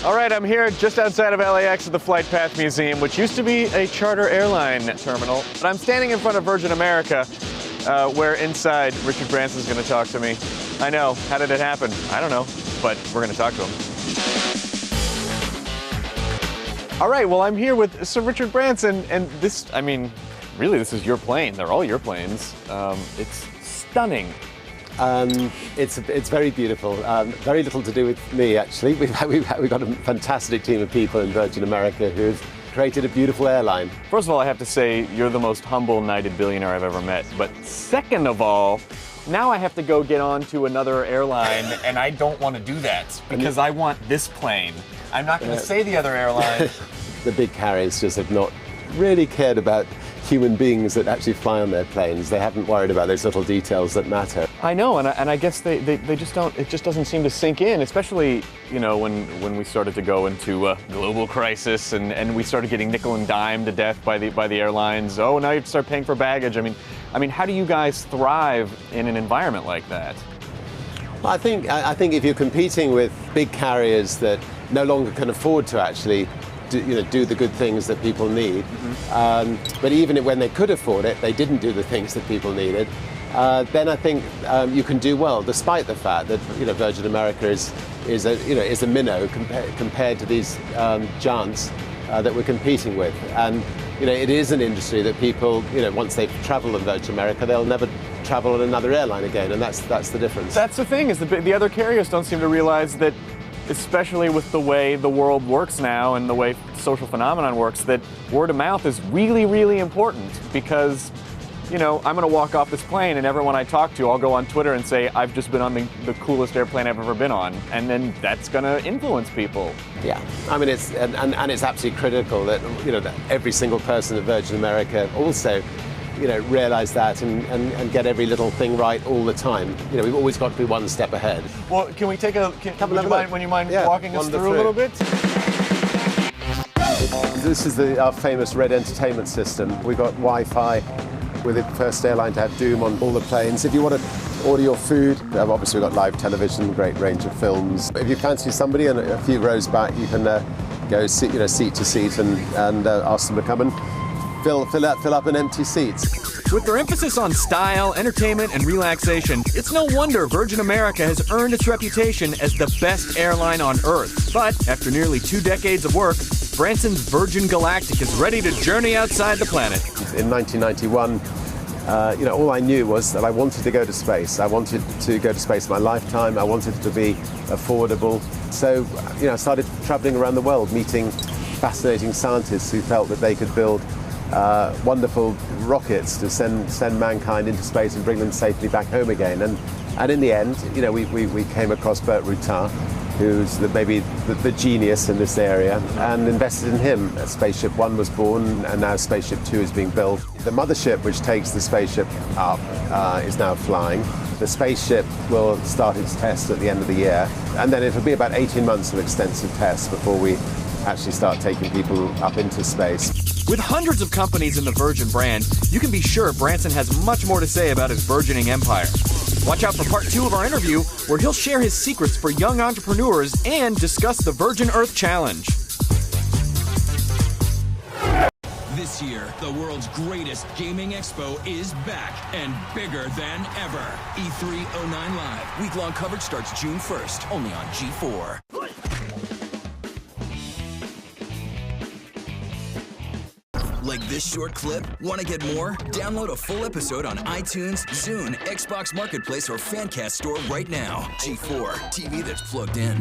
All right, I'm here just outside of LAX at the Flight Path Museum, which used to be a charter airline terminal. But I'm standing in front of Virgin America, where inside Richard Branson's going to talk to me. I know. How did it happen? I don't know, but we're going to talk to him. All right, well, I'm here with Sir Richard Branson, and this, I mean, really, this is your plane. They're all your planes. It's stunning. It's very beautiful. Very little to do with me, actually. We've got a fantastic team of people in Virgin America who've created a beautiful airline. First of all, I have to say you're the most humble, knighted billionaire I've ever met. But second of all, now I have to go get on to another airline, and I don't want to do that because I want this plane. I'm not going to say the other airline. The big carriers just have not really cared about human beings that actually fly on their planes. They haven't worried about those little details that matter. I know, and I guess they just don't, it just doesn't seem to sink in, especially, you know, when we started to go into a global crisis and we started getting nickel and dime to death by the airlines. Oh, now you have to start paying for baggage. I mean, how do you guys thrive in an environment like that? I think if you're competing with big carriers that no longer can afford to actually do the good things that people need. But even when they could afford it, they didn't do the things that people needed. Then I think you can do well, despite the fact that Virgin America is a minnow compared to these giants that we're competing with. And it is an industry that people once they've travelled on Virgin America, they'll never travel on another airline again, and that's the difference. That's the thing, is the other carriers don't seem to realize that, especially with the way the world works now and the way social phenomenon works, that word of mouth is really, really important because, I'm going to walk off this plane and everyone I talk to, I'll go on Twitter and say, I've just been on the coolest airplane I've ever been on. And then that's going to influence people. Yeah, I mean, it's absolutely critical that, that every single person at Virgin America also realize that and get every little thing right all the time. We've always got to be one step ahead. Well, can we take would you mind walking us through a little bit? This is our famous red entertainment system. We've got Wi-Fi. We're the first airline to have Doom on all the planes. If you want to order your food, obviously we've got live television, great range of films. If you fancy somebody and a few rows back, you can go seat to seat and ask them to come and fill up an empty seat. With their emphasis on style, entertainment, and relaxation, it's no wonder Virgin America has earned its reputation as the best airline on Earth. But after nearly 2 decades of work, Branson's Virgin Galactic is ready to journey outside the planet. In 1991, all I knew was that I wanted to go to space. I wanted to go to space in my lifetime. I wanted it to be affordable. So, I started traveling around the world, meeting fascinating scientists who felt that they could build wonderful rockets to send mankind into space and bring them safely back home again. And in the end, we came across Burt Rutan, who's maybe the genius in this area, and invested in him. Spaceship One was born, and now Spaceship Two is being built. The mothership, which takes the spaceship up, is now flying. The spaceship will start its test at the end of the year, and then it'll be about 18 months of extensive tests before we actually start taking people up into space. With hundreds of companies in the Virgin brand, you can be sure Branson has much more to say about his burgeoning empire. Watch out for part 2 of our interview, where he'll share his secrets for young entrepreneurs and discuss the Virgin Earth Challenge. This year, the world's greatest gaming expo is back and bigger than ever. E3 09 Live. Week-long coverage starts June 1st, only on G4. Like this short clip? Want to get more? Download a full episode on iTunes, Zune, Xbox Marketplace, or Fancast Store right now. G4, TV that's plugged in.